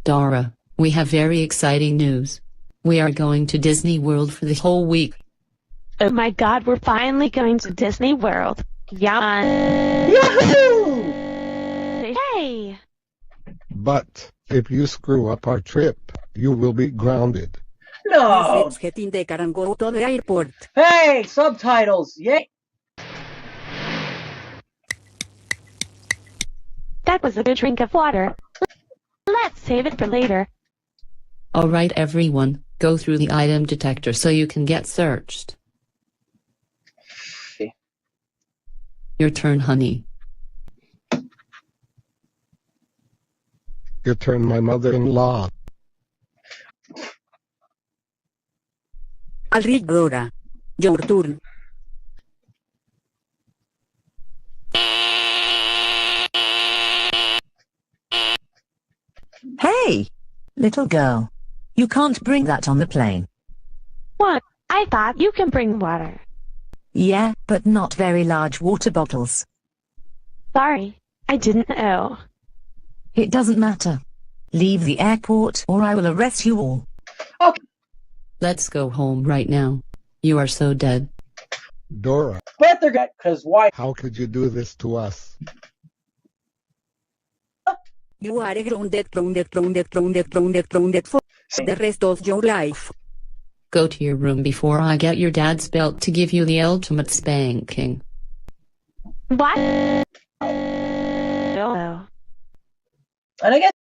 Dora, we have very exciting news. We are going to Disney World for the whole week. Oh my god, we're finally going to Disney World. Yeah. Yahoo! Hey! But if you screw up our trip, you will be grounded. No! Let's get in the car and go to the airport. Hey, subtitles! Yay! That was a good drink of water. Let's save it for later. Alright everyone, go through the item detector so you can get searched. Your turn, honey. Your turn, my mother-in-law. I'll read Dora. Your turn. Hey, little girl. You can't bring that on the plane. What? I thought you can bring water. Yeah, but not very large water bottles. Sorry, I didn't know. It doesn't matter. Leave the airport or I will arrest you all. Okay. Let's go home right now. You are so dead. Dora, But they're good, because why? how could you do this to us? You are grounded for the rest of your life. Go to your room before I get your dad's belt to give you the ultimate spanking. What? Oh. And I guess